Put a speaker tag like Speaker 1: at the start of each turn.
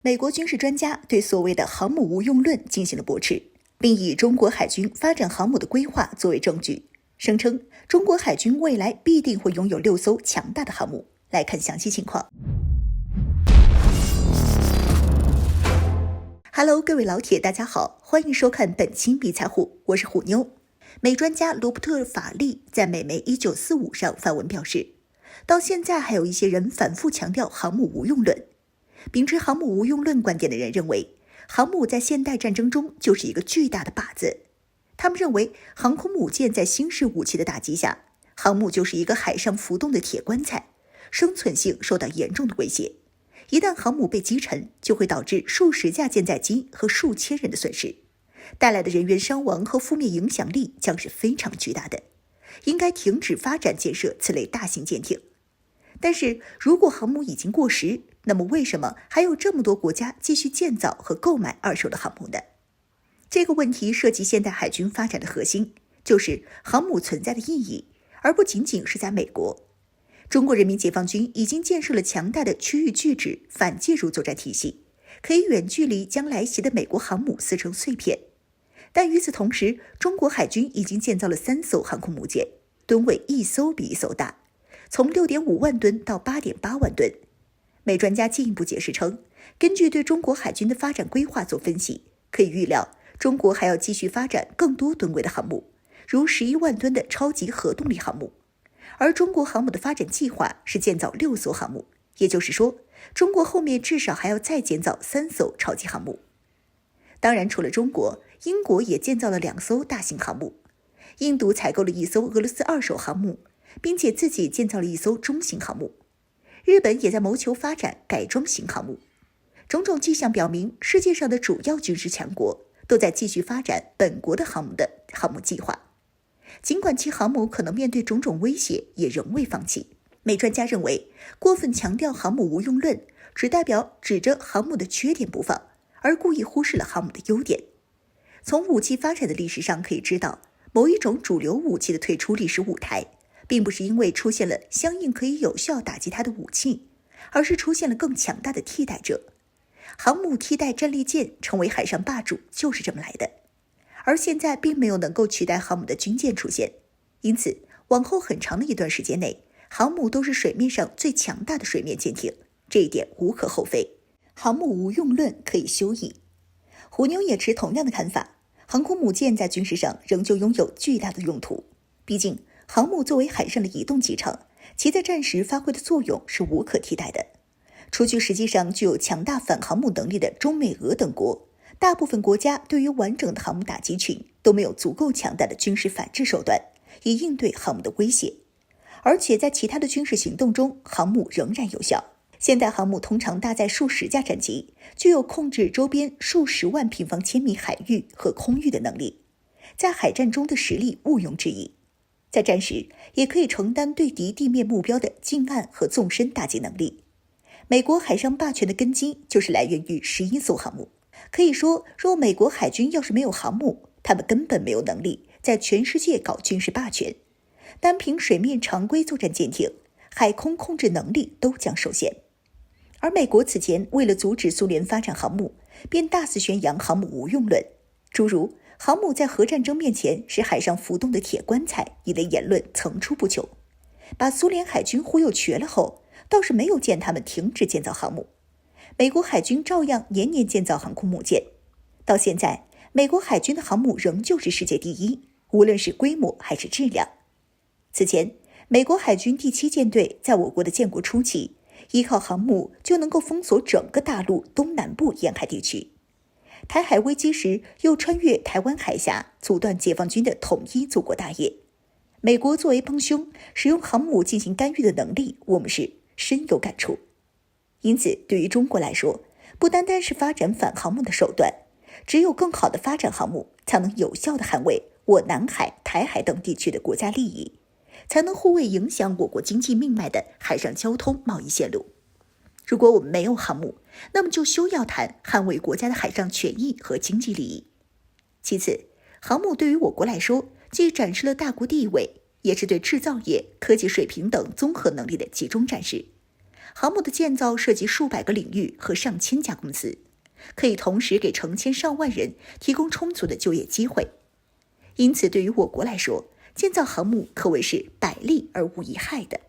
Speaker 1: 美国军事专家对所谓的航母无用论进行了驳斥，并以中国海军发展航母的规划作为证据，声称中国海军未来必定会拥有6艘强大的航母。来看详细情况。Hello， 各位老铁，大家好，欢迎收看本期必财户，我是虎妞。美专家罗伯特·法利在美媒1945上发文表示，到现在还有一些人反复强调航母无用论。秉持航母无用论观点的人认为，航母在现代战争中就是一个巨大的靶子。他们认为，航空母舰在新式武器的打击下，航母就是一个海上浮动的铁棺材，生存性受到严重的威胁。一旦航母被击沉，就会导致数十架舰载机和数千人的损失，带来的人员伤亡和负面影响力将是非常巨大的。应该停止发展建设此类大型舰艇。但是，如果航母已经过时，那么为什么还有这么多国家继续建造和购买二手的航母呢？这个问题涉及现代海军发展的核心，就是航母存在的意义，而不仅仅是在美国。中国人民解放军已经建设了强大的区域拒止反介入作战体系，可以远距离将来袭的美国航母撕成碎片。但与此同时，中国海军已经建造了3艘航空母舰，吨位一艘比一艘大，从6.5万吨到8.8万吨。美专家进一步解释称，根据对中国海军的发展规划做分析，可以预料中国还要继续发展更多吨位的航母，如11万吨的超级核动力航母。而中国航母的发展计划是建造6艘航母，也就是说，中国后面至少还要再建造3艘超级航母。当然，除了中国，英国也建造了2艘大型航母。印度采购了1艘俄罗斯2手航母，并且自己建造了1艘中型航母。日本也在谋求发展改装型航母。种种迹象表明，世界上的主要军事强国都在继续发展本国的航母计划。尽管其航母可能面对种种威胁，也仍未放弃。美专家认为，过分强调航母无用论，只代表指着航母的缺点不放，而故意忽视了航母的优点。从武器发展的历史上可以知道，某一种主流武器的退出历史舞台，并不是因为出现了相应可以有效打击它的武器，而是出现了更强大的替代者。航母替代战列舰成为海上霸主就是这么来的。而现在并没有能够取代航母的军舰出现，因此往后很长的一段时间内，航母都是水面上最强大的水面舰艇，这一点无可厚非。航母无用论可以休矣。虎妞也持同样的看法，航空母舰在军事上仍旧拥有巨大的用途。毕竟航母作为海上的移动机场，其在战时发挥的作用是无可替代的。除去实际上具有强大反航母能力的中美俄等国，大部分国家对于完整的航母打击群都没有足够强大的军事反制手段，以应对航母的威胁。而且在其他的军事行动中，航母仍然有效。现代航母通常搭载数十架战机，具有控制周边数十万平方千米海域和空域的能力，在海战中的实力毋庸置疑。在战时，也可以承担对敌地面目标的近岸和纵深打击能力。美国海上霸权的根基就是来源于11艘航母。可以说，若美国海军要是没有航母，他们根本没有能力在全世界搞军事霸权。单凭水面常规作战舰艇，海空控制能力都将受限。而美国此前为了阻止苏联发展航母，便大肆宣扬航母无用论，诸如航母在核战争面前是海上浮动的铁棺材一类言论层出不穷。把苏联海军忽悠瘸了后，倒是没有见他们停止建造航母。美国海军照样年年建造航空母舰，到现在，美国海军的航母仍旧是世界第一，无论是规模还是质量。此前，美国海军第7舰队在我国的建国初期，依靠航母就能够封锁整个大陆东南部沿海地区。台海危机时，又穿越台湾海峡，阻断解放军的统一祖国大业。美国作为帮凶，使用航母进行干预的能力，我们是深有感触。因此，对于中国来说，不单单是发展反航母的手段，只有更好的发展航母，才能有效地捍卫我南海、台海等地区的国家利益，才能护卫影响我国经济命脉的海上交通贸易线路。如果我们没有航母，那么就休要谈捍卫国家的海上权益和经济利益。其次，航母对于我国来说，既展示了大国地位，也是对制造业、科技水平等综合能力的集中展示。航母的建造涉及数百个领域和上千家公司，可以同时给成千上万人提供充足的就业机会。因此，对于我国来说，建造航母可谓是百利而无一害的。